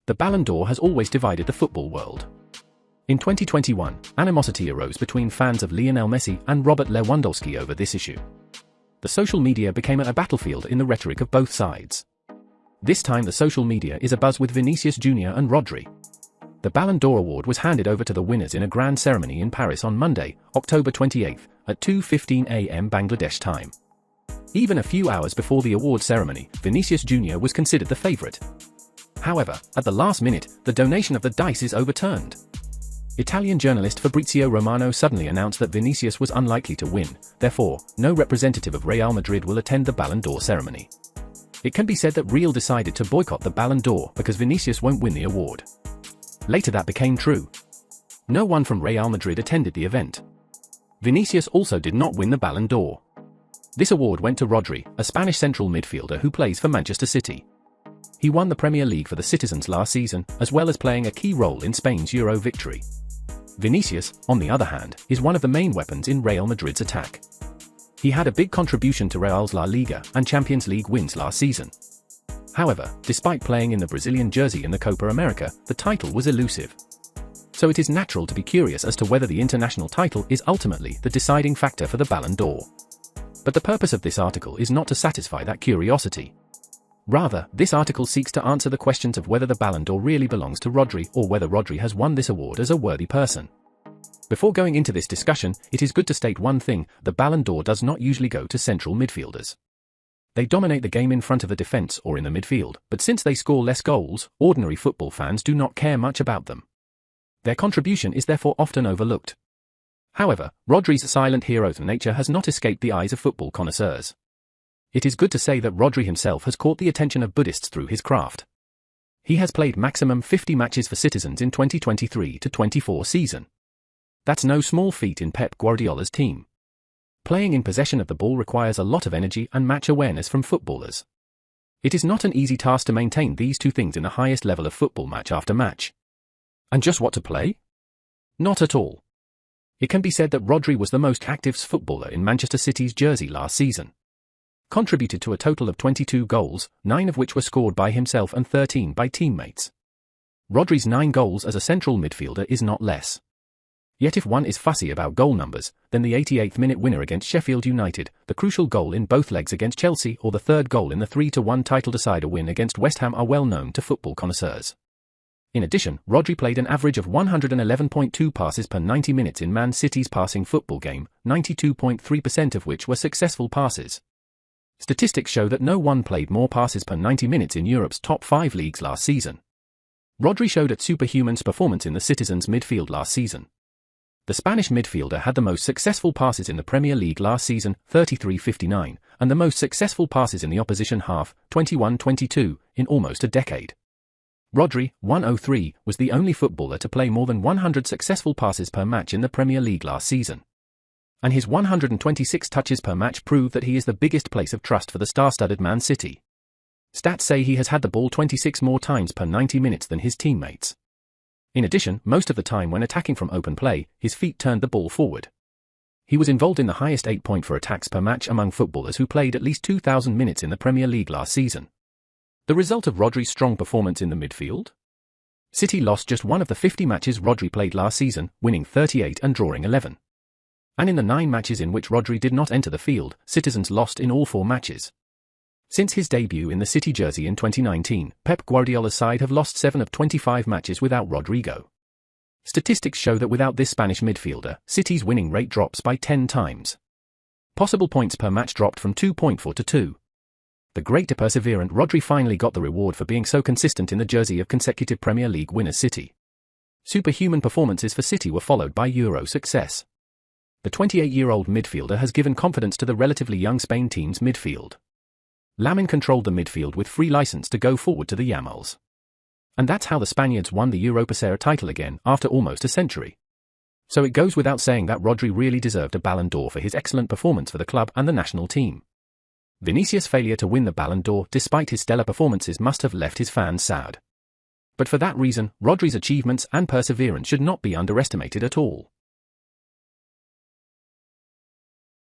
The Ballon d'Or has always divided the football world. In 2021, animosity arose between fans of Lionel Messi and Robert Lewandowski over this issue. The social media became a battlefield in the rhetoric of both sides. This time the social media is abuzz with Vinicius Jr. and Rodri. The Ballon d'Or award was handed over to the winners in a grand ceremony in Paris on Monday, October 28, at 2:15 a.m. Bangladesh time. Even a few hours before the award ceremony, Vinicius Jr. was considered the favourite. However, at the last minute, the donation of the dice is overturned. Italian journalist Fabrizio Romano suddenly announced that Vinicius was unlikely to win, therefore, no representative of Real Madrid will attend the Ballon d'Or ceremony. It can be said that Real decided to boycott the Ballon d'Or because Vinicius won't win the award. Later that became true. No one from Real Madrid attended the event. Vinicius also did not win the Ballon d'Or. This award went to Rodri, a Spanish central midfielder who plays for Manchester City. He won the Premier League for the Citizens last season, as well as playing a key role in Spain's Euro victory. Vinicius, on the other hand, is one of the main weapons in Real Madrid's attack. He had a big contribution to Real's La Liga and Champions League wins last season. However, despite playing in the Brazilian jersey in the Copa America, the title was elusive. So it is natural to be curious as to whether the international title is ultimately the deciding factor for the Ballon d'Or. But the purpose of this article is not to satisfy that curiosity. Rather, this article seeks to answer the questions of whether the Ballon d'Or really belongs to Rodri or whether Rodri has won this award as a worthy person. Before going into this discussion, it is good to state one thing: the Ballon d'Or does not usually go to central midfielders. They dominate the game in front of the defense or in the midfield, but since they score less goals, ordinary football fans do not care much about them. Their contribution is therefore often overlooked. However, Rodri's silent hero nature has not escaped the eyes of football connoisseurs. It is good to say that Rodri himself has caught the attention of Buddhists through his craft. He has played maximum 50 matches for Citizens in 2023-24 season. That's no small feat in Pep Guardiola's team. Playing in possession of the ball requires a lot of energy and match awareness from footballers. It is not an easy task to maintain these two things in the highest level of football match after match. And just what to play? Not at all. It can be said that Rodri was the most active footballer in Manchester City's jersey last season. Contributed to a total of 22 goals, 9 of which were scored by himself and 13 by teammates. Rodri's 9 goals as a central midfielder is not less. Yet if one is fussy about goal numbers, then the 88th minute winner against Sheffield United, the crucial goal in both legs against Chelsea or the third goal in the 3-1 title decider win against West Ham are well known to football connoisseurs. In addition, Rodri played an average of 111.2 passes per 90 minutes in Man City's passing football game, 92.3% of which were successful passes. Statistics show that no one played more passes per 90 minutes in Europe's top 5 leagues last season. Rodri showed a superhuman performance in the Citizens' midfield last season. The Spanish midfielder had the most successful passes in the Premier League last season, 33-59, and the most successful passes in the opposition half, 21-22, in almost a decade. Rodri, 103, was the only footballer to play more than 100 successful passes per match in the Premier League last season. And his 126 touches per match prove that he is the biggest place of trust for the star-studded Man City. Stats say he has had the ball 26 more times per 90 minutes than his teammates. In addition, most of the time when attacking from open play, his feet turned the ball forward. He was involved in the highest 8-point attacks per match among footballers who played at least 2,000 minutes in the Premier League last season. The result of Rodri's strong performance in the midfield? City lost just one of the 50 matches Rodri played last season, winning 38 and drawing 11. And in the 9 matches in which Rodri did not enter the field, Citizens lost in all 4 matches. Since his debut in the City jersey in 2019, Pep Guardiola's side have lost 7 of 25 matches without Rodrigo. Statistics show that without this Spanish midfielder, City's winning rate drops by 10 times. Possible points per match dropped from 2.4 to 2. The great perseverant Rodri finally got the reward for being so consistent in the jersey of consecutive Premier League winners City. Superhuman performances for City were followed by Euro success. The 28-year-old midfielder has given confidence to the relatively young Spain team's midfield. Lamine controlled the midfield with free license to go forward to the Yamals. And that's how the Spaniards won the Europa title again after almost a century. So it goes without saying that Rodri really deserved a Ballon d'Or for his excellent performance for the club and the national team. Vinicius' failure to win the Ballon d'Or despite his stellar performances must have left his fans sad. But for that reason, Rodri's achievements and perseverance should not be underestimated at all.